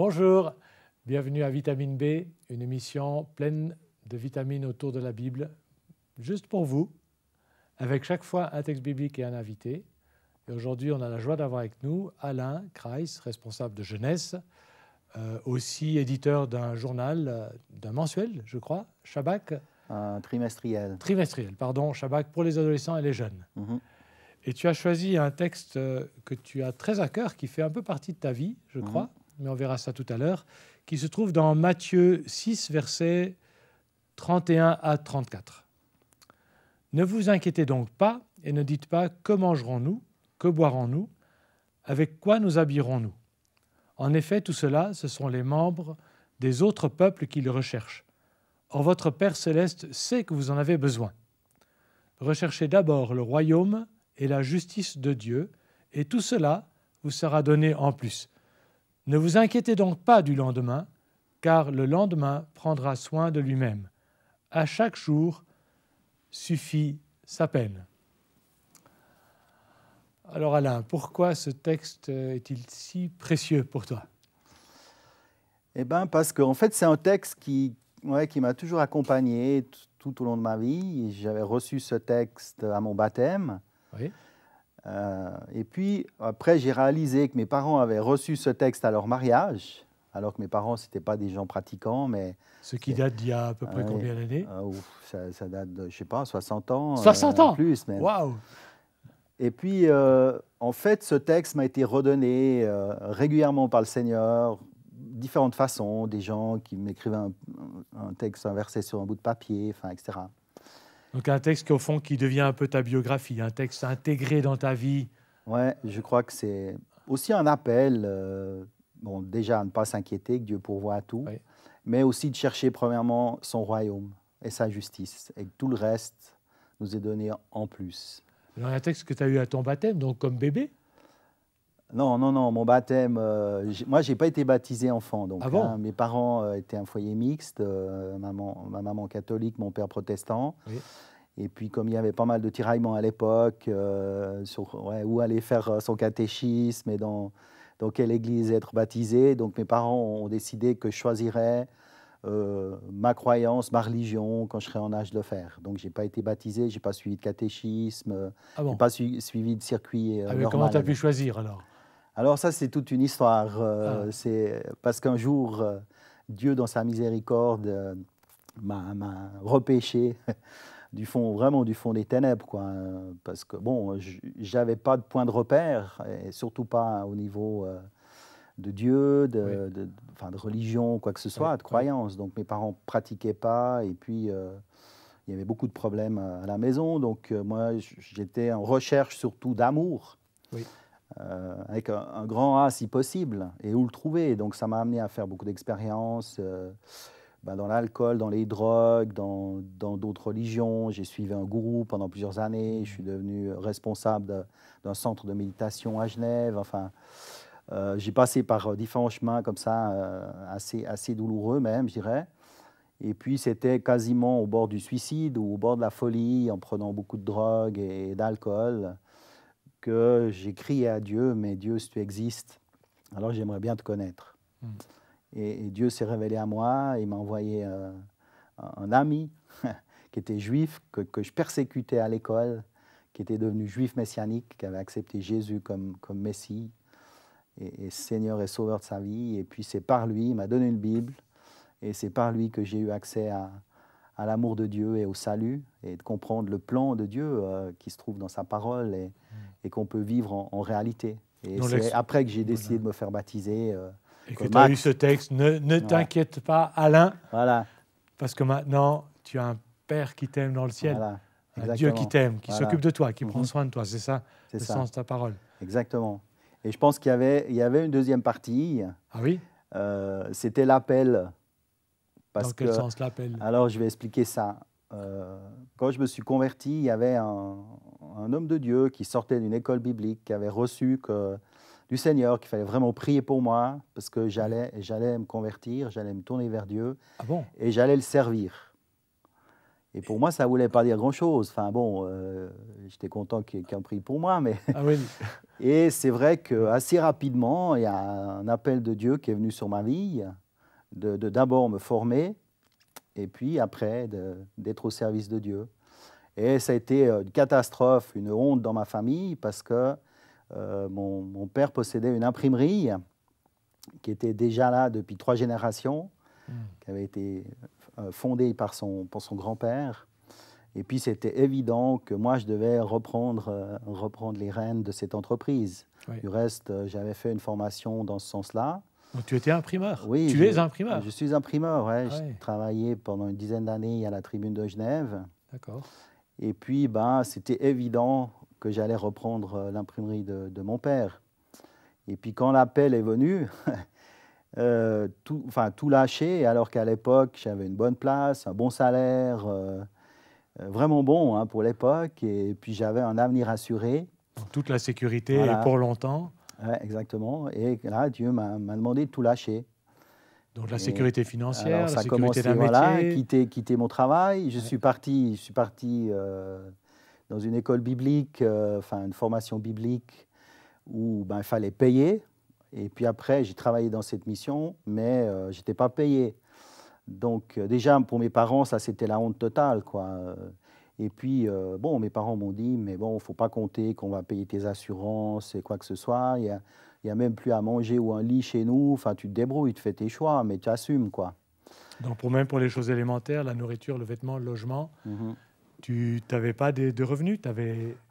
Bonjour, bienvenue à Vitamine B, une émission pleine de vitamines autour de la Bible, juste pour vous, avec chaque fois un texte biblique et un invité. Et aujourd'hui, on a la joie d'avoir avec nous Alain Kreis, responsable de jeunesse, aussi éditeur d'un journal, d'un mensuel, je crois, Shabak. Un trimestriel. Trimestriel, pardon, Shabak pour les adolescents et les jeunes. Et tu as choisi un texte que tu as très à cœur, qui fait un peu partie de ta vie, je crois, mais on verra ça tout à l'heure, qui se trouve dans Matthieu 6, versets 31 à 34. « Ne vous inquiétez donc pas et ne dites pas « Que mangerons-nous ? Que boirons-nous ? Avec quoi nous habillerons-nous ? En effet, tout cela, ce sont les membres des autres peuples qui le recherchent. Or, votre Père céleste sait que vous en avez besoin. Recherchez d'abord le royaume et la justice de Dieu, et tout cela vous sera donné en plus. Ne vous inquiétez donc pas du lendemain, car le lendemain prendra soin de lui-même. À chaque jour suffit sa peine. » Alors Alain, pourquoi ce texte est-il si précieux pour toi? Eh bien, parce qu'en fait, c'est un texte qui m'a toujours accompagné tout au long de ma vie. J'avais reçu ce texte à mon baptême. Oui. Et puis, après, j'ai réalisé que mes parents avaient reçu ce texte à leur mariage, alors que mes parents, ce n'étaient pas des gens pratiquants. Mais ce qui date d'il y a à peu près combien d'années? Ça date de, je ne sais pas, 60 ans. 60 ans plus même. Waouh! Et puis, en fait, ce texte m'a été redonné régulièrement par le Seigneur, différentes façons, des gens qui m'écrivaient un texte, un verset sur un bout de papier, enfin, etc. Donc un texte qui, au fond, qui devient un peu ta biographie, un texte intégré dans ta vie. Ouais, je crois que c'est aussi un appel, bon, déjà à ne pas s'inquiéter, que Dieu pourvoit à tout, Oui. mais aussi de chercher premièrement son royaume et sa justice, et que tout le reste nous est donné en plus. Alors, un texte que tu as eu à ton baptême, donc comme bébé? Non, mon baptême, moi, je n'ai pas été baptisé enfant. Donc, Ah bon? mes parents étaient un foyer mixte, ma maman catholique, mon père protestant. Oui. Et puis, comme il y avait pas mal de tiraillements à l'époque, sur où aller faire son catéchisme et dans quelle église être baptisé, donc mes parents ont décidé que je choisirais ma croyance, ma religion, quand je serais en âge de le faire. Donc, je n'ai pas été baptisé, je n'ai pas suivi de catéchisme, Ah bon? je n'ai pas suivi de circuit normal. Comment tu as pu choisir alors? Alors ça, c'est toute une histoire. C'est parce qu'un jour, Dieu, dans sa miséricorde, m'a repêché du fond, vraiment du fond des ténèbres, quoi. Parce que bon, j'avais pas de point de repère, et surtout pas au niveau de Dieu, de religion, quoi que ce soit, de croyance. Donc mes parents pratiquaient pas, et puis il y avait beaucoup de problèmes à la maison. Donc moi, j'étais en recherche surtout d'amour. Oui. Avec un grand A si possible, et où le trouver. Donc ça m'a amené à faire beaucoup d'expériences dans l'alcool, dans les drogues, dans d'autres religions. J'ai suivi un gourou pendant plusieurs années. Je suis devenu responsable d'un centre de méditation à Genève. Enfin, j'ai passé par différents chemins comme ça, assez douloureux même, je dirais. Et puis c'était quasiment au bord du suicide ou au bord de la folie, en prenant beaucoup de drogue et d'alcool, que j'ai crié à Dieu, mais Dieu, si tu existes, alors j'aimerais bien te connaître. Et Dieu s'est révélé à moi, il m'a envoyé un ami qui était juif, que je persécutais à l'école, qui était devenu juif messianique, qui avait accepté Jésus comme Messie et Seigneur et Sauveur de sa vie. Et puis c'est par lui, il m'a donné une Bible, et c'est par lui que j'ai eu accès à l'amour de Dieu et au salut, et de comprendre le plan de Dieu qui se trouve dans sa parole et qu'on peut vivre en réalité. Et c'est après que j'ai décidé de me faire baptiser. Et que tu as eu ce texte, ne t'inquiète pas, Alain, parce que maintenant, tu as un Père qui t'aime dans le ciel, un Dieu qui t'aime, qui s'occupe de toi, qui prend soin de toi. C'est ça le sens de ta parole. Exactement. Et je pense qu'il y avait une deuxième partie. Ah oui? C'était l'appel. Dans quel sens l'appel? Alors, je vais expliquer ça. Quand je me suis converti, il y avait un homme de Dieu qui sortait d'une école biblique, qui avait reçu du Seigneur, qu'il fallait vraiment prier pour moi, parce que j'allais me convertir, j'allais me tourner vers Dieu, et j'allais le servir. Et pour moi, ça ne voulait pas dire grand-chose. Enfin bon, j'étais content qu'ils aient pris pour moi. Mais Ah oui. Et c'est vrai qu'assez rapidement, il y a un appel de Dieu qui est venu sur ma vie, de d'abord me former, et puis après d'être au service de Dieu. Et ça a été une catastrophe, une honte dans ma famille, parce que mon père possédait une imprimerie qui était déjà là depuis 3 générations, qui avait été fondée par son grand-père. Et puis c'était évident que moi, je devais reprendre les rênes de cette entreprise. Oui. Du reste, j'avais fait une formation dans ce sens-là. Donc tu étais imprimeur? Oui. Tu es imprimeur? Je suis imprimeur, ouais. Ah, j'ai travaillé pendant une dizaine d'années à la Tribune de Genève. D'accord. Et puis, c'était évident que j'allais reprendre l'imprimerie de mon père. Et puis quand l'appel est venu, tout lâché, alors qu'à l'époque, j'avais une bonne place, un bon salaire, vraiment bon hein, pour l'époque, et puis j'avais un avenir assuré. Donc, toute la sécurité voilà. Et pour longtemps. Ouais, exactement. Et là, Dieu m'a demandé de tout lâcher. Donc la sécurité financière, alors, la sécurité d'un métier. Voilà, quitter mon travail. Je suis parti dans une école biblique, une formation biblique où il fallait payer. Et puis après, j'ai travaillé dans cette mission, mais je n'étais pas payé. Donc déjà, pour mes parents, ça c'était la honte totale, quoi. Et puis, mes parents m'ont dit, mais bon, il ne faut pas compter qu'on va payer tes assurances et quoi que ce soit. Il n'y a même plus à manger ou un lit chez nous. Enfin, tu te débrouilles, tu fais tes choix, mais tu assumes, quoi. Donc même pour les choses élémentaires, la nourriture, le vêtement, le logement, tu n'avais pas de revenus?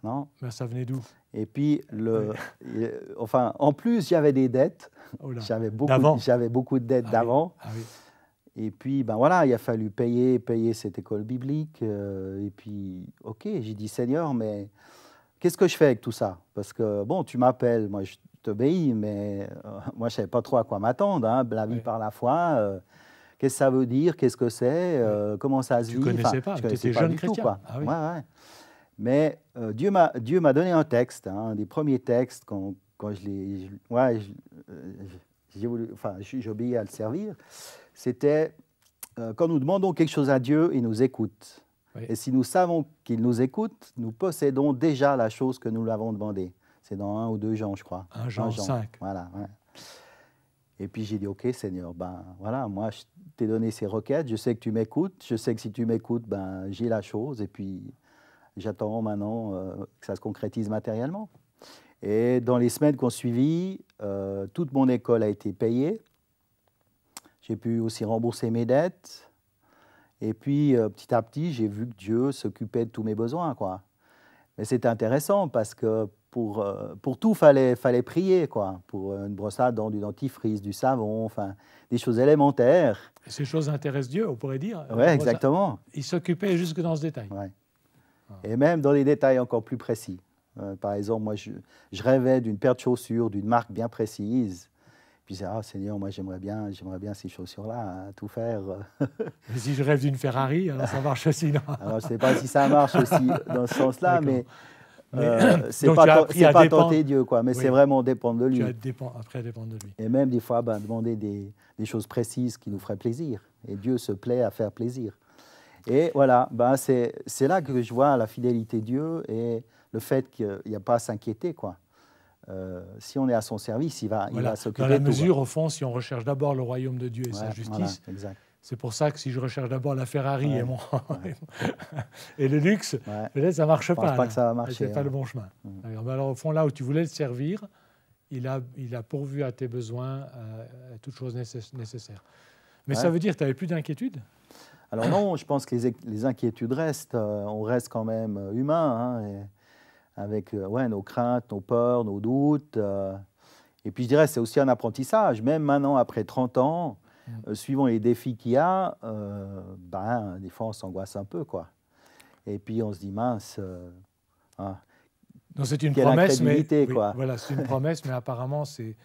Non. Ben, ça venait d'où? Et puis, en plus, j'avais des dettes. Oh j'avais beaucoup de dettes d'avant. Ah oui. Et puis, voilà, il a fallu payer cette école biblique. Et puis, OK, j'ai dit, Seigneur, mais qu'est-ce que je fais avec tout ça? Parce que, bon, tu m'appelles, moi, je t'obéis, mais moi, je ne savais pas trop à quoi m'attendre. Hein, la vie par la foi, qu'est-ce que ça veut dire? Qu'est-ce que c'est? Comment ça se vit? Tu ne connaissais pas, tu étais jeune chrétien. Tout, quoi. Ah oui. Ouais. Mais Dieu m'a donné un texte, un des premiers textes, quand je l'ai... j'ai obéi à le servir. C'était quand nous demandons quelque chose à Dieu, il nous écoute. Oui. Et si nous savons qu'il nous écoute, nous possédons déjà la chose que nous lui avons demandée. C'est dans 1 ou 2 Jean, je crois. 1 Jean 5. Voilà. Ouais. Et puis j'ai dit, OK, Seigneur, voilà, moi, je t'ai donné ces requêtes, je sais que tu m'écoutes, je sais que si tu m'écoutes, j'ai la chose, et puis j'attends maintenant que ça se concrétise matériellement. Et dans les semaines qui ont suivi, toute mon école a été payée. J'ai pu aussi rembourser mes dettes. Et puis, petit à petit, j'ai vu que Dieu s'occupait de tous mes besoins, quoi. Mais c'était intéressant parce que pour tout, fallait prier, quoi. Pour une brosse à dents, du dentifrice, du savon, enfin, des choses élémentaires. Et ces choses intéressent Dieu, on pourrait dire. Oui, exactement. Il s'occupait jusque dans ce détail. Ouais. Et même dans les détails encore plus précis. Par exemple, moi, je rêvais d'une paire de chaussures, d'une marque bien précise. Puis je disais, ah Seigneur, moi j'aimerais bien ces chaussures-là, hein, tout faire. Mais si je rêve d'une Ferrari, alors ça marche aussi, non? Alors je ne sais pas si ça marche aussi dans ce sens-là, mais c'est pas tenter Dieu, quoi. Mais oui. C'est vraiment dépendre de lui. Après dépendre de lui. Et même des fois, demander des choses précises qui nous feraient plaisir. Et Dieu se plaît à faire plaisir. Et voilà, c'est là que je vois la fidélité de Dieu et le fait qu'il n'y a pas à s'inquiéter, quoi. Si on est à son service, il va s'occuper de tout. Dans la mesure, au fond, si on recherche d'abord le royaume de Dieu et sa justice, voilà, c'est pour ça que si je recherche d'abord la Ferrari et le luxe, peut-être ça ne marche pas. Je pense pas que ça va marcher. Ce n'est pas le bon chemin. Alors, au fond, là où tu voulais le servir, il a pourvu à tes besoins, à toutes choses nécessaires. Mais ça veut dire que tu n'avais plus d'inquiétude? Alors non, je pense que les inquiétudes restent. On reste quand même humain, hein, avec nos craintes, nos peurs, nos doutes. Et puis je dirais, c'est aussi un apprentissage. Même maintenant, après 30 ans, suivant les défis qu'il y a, des fois on s'angoisse un peu, quoi. Et puis on se dit, mince, donc c'est une promesse, mais quoi. Voilà, c'est une promesse, mais apparemment c'est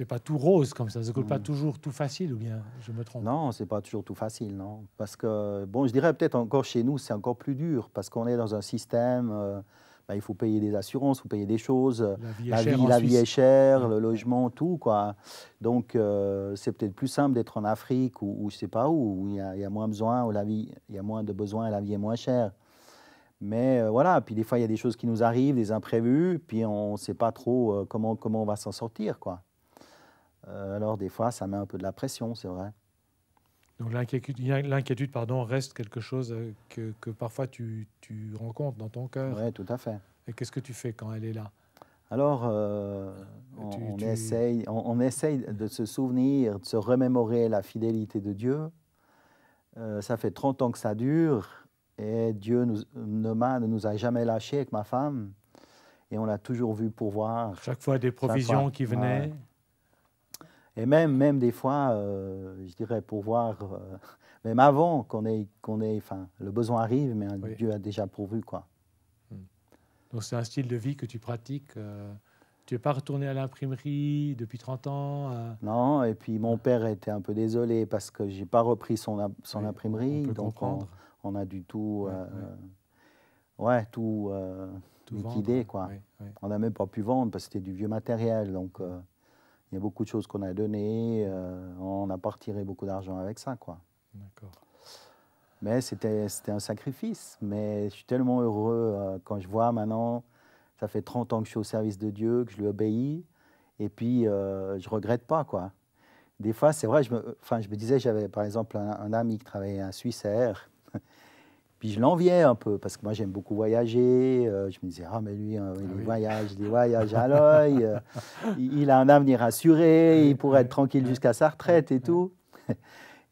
pas tout rose comme ça. C'est pas toujours tout facile, ou bien je me trompe? Non, c'est pas toujours tout facile, non. Parce que je dirais peut-être encore chez nous, c'est encore plus dur parce qu'on est dans un système. Il faut payer des assurances, il faut payer des choses. La vie est chère, le logement, tout, quoi. Donc c'est peut-être plus simple d'être en Afrique ou je sais pas où il y a moins besoin, où il y a moins de besoins et la vie est moins chère. Mais voilà, puis des fois, il y a des choses qui nous arrivent, des imprévus, puis on ne sait pas trop comment on va s'en sortir, quoi. Alors, des fois, ça met un peu de la pression, c'est vrai. Donc l'inquiétude, pardon, reste quelque chose que parfois tu rencontres dans ton cœur. Oui, tout à fait. Et qu'est-ce que tu fais quand elle est là? Alors, on essaye de se souvenir, de se remémorer la fidélité de Dieu. Ça fait 30 ans que ça dure et Dieu ne nous a jamais lâchés avec ma femme et on l'a toujours vu pourvoir. Chaque fois des provisions qui venaient. Ouais. Et même des fois, je dirais pourvoir, même avant enfin, le besoin arrive, mais oui. Dieu a déjà pourvu, quoi. Donc c'est un style de vie que tu pratiques. Tu n'es pas retourné à l'imprimerie depuis 30 ans? Non, et puis mon père était un peu désolé parce que je n'ai pas repris son imprimerie. On peut donc comprendre. on a du tout, tout liquidé, quoi. On n'a même pas pu vendre parce que c'était du vieux matériel. Donc il y a beaucoup de choses qu'on a données. On n'a pas retiré beaucoup d'argent avec ça, quoi. D'accord. Mais c'était un sacrifice. Mais je suis tellement heureux quand je vois maintenant, ça fait 30 ans que je suis au service de Dieu, que je lui obéis. Et puis, je ne regrette pas, quoi. Des fois, c'est vrai, je me disais, j'avais par exemple un ami qui travaillait à Suisse Air. Puis je l'enviais un peu, parce que moi, j'aime beaucoup voyager. Je me disais, ah, mais lui, il voyage à l'œil. Il a un avenir assuré, il pourrait être tranquille jusqu'à sa retraite et tout.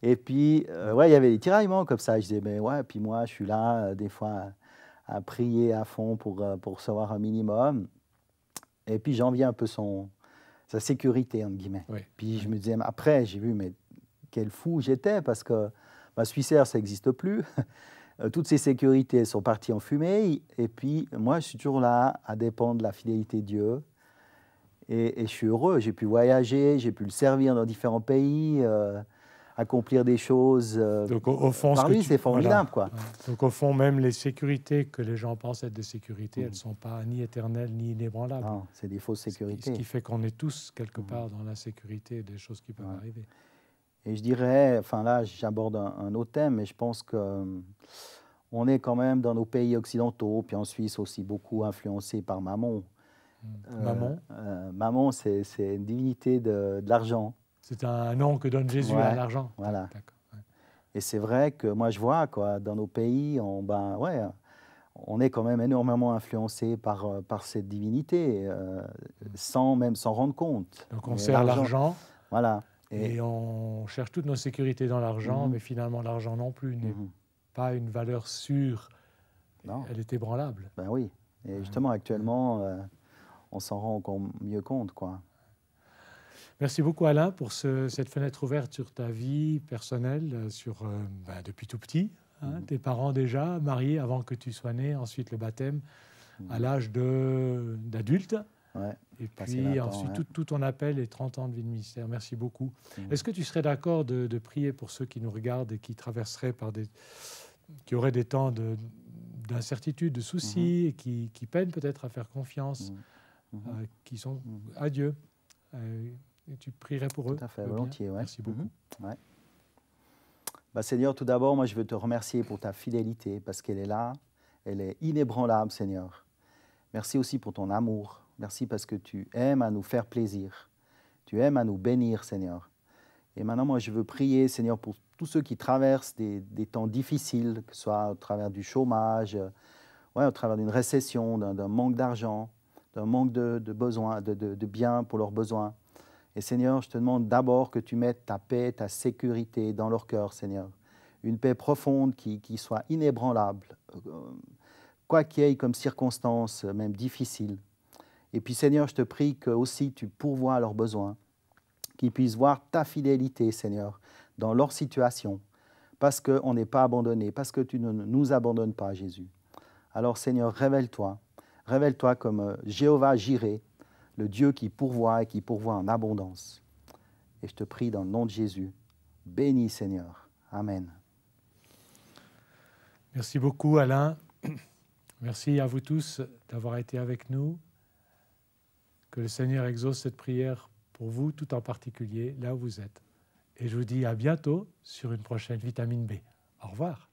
Et puis, il y avait des tiraillements comme ça. Je disais, mais ouais, puis moi, je suis là, des fois, à prier à fond pour recevoir un minimum. Et puis, j'enviais un peu sa sécurité, entre guillemets. Puis je me disais, après, j'ai vu, mais quel fou j'étais, parce que Suisse Air, ça n'existe plus. Toutes ces sécurités sont parties en fumée. Et puis, moi, je suis toujours là à dépendre de la fidélité de Dieu. Et je suis heureux. J'ai pu voyager, j'ai pu le servir dans différents pays, accomplir des choses. Donc, au fond, par lui, c'est formidable, quoi. Donc, au fond, même les sécurités que les gens pensent être des sécurités, elles ne sont pas ni éternelles, ni inébranlables. Non, c'est des fausses sécurités. Ce qui fait qu'on est tous, quelque part, dans l'insécurité des choses qui peuvent arriver. Et je dirais, enfin là, j'aborde un autre thème, mais je pense qu'on est quand même dans nos pays occidentaux, puis en Suisse aussi beaucoup influencé par Mammon. Mammon Mammon, c'est une divinité de l'argent. C'est un nom que donne Jésus à l'argent. Voilà. Et c'est vrai que moi, je vois, quoi, dans nos pays, on est quand même énormément influencé par cette divinité, sans même s'en rendre compte. Donc on sert l'argent. Voilà. Et on cherche toutes nos sécurités dans l'argent, mais finalement, l'argent non plus n'est pas une valeur sûre. Non. Elle est ébranlable. Ben oui. Et justement, actuellement, on s'en rend encore mieux compte, quoi. Merci beaucoup, Alain, pour cette fenêtre ouverte sur ta vie personnelle, depuis tout petit. Tes parents déjà, mariés avant que tu sois né, ensuite le baptême à l'âge d'adulte. Ouais, et puis ensuite tout ton appel et 30 ans de vie de ministère. Merci beaucoup. Est-ce que tu serais d'accord de prier pour ceux qui nous regardent et qui traverseraient qui auraient des temps d'incertitude, de soucis, et qui peinent peut-être à faire confiance, qui sont à Dieu, et tu prierais pour eux? Tout à fait, volontiers. Ouais. Merci beaucoup. Seigneur, tout d'abord, moi je veux te remercier pour ta fidélité, parce qu'elle est là, elle est inébranlable, Seigneur. Merci aussi pour ton amour. Merci parce que tu aimes à nous faire plaisir. Tu aimes à nous bénir, Seigneur. Et maintenant, moi, je veux prier, Seigneur, pour tous ceux qui traversent des temps difficiles, que ce soit au travers du chômage, au travers d'une récession, d'un manque d'argent, d'un manque de besoins, de biens pour leurs besoins. Et Seigneur, je te demande d'abord que tu mettes ta paix, ta sécurité dans leur cœur, Seigneur. Une paix profonde qui soit inébranlable, quoi qu'il y ait comme circonstances, même difficiles. Et puis Seigneur, je te prie que aussi tu pourvoies leurs besoins, qu'ils puissent voir ta fidélité, Seigneur, dans leur situation, parce qu'on n'est pas abandonné, parce que tu ne nous abandonnes pas, Jésus. Alors Seigneur, révèle-toi comme Jéhovah Jireh, le Dieu qui pourvoit et qui pourvoit en abondance. Et je te prie dans le nom de Jésus, bénis Seigneur. Amen. Merci beaucoup Alain. Merci à vous tous d'avoir été avec nous. Que le Seigneur exauce cette prière pour vous, tout en particulier, là où vous êtes. Et je vous dis à bientôt sur une prochaine Vitamine B. Au revoir.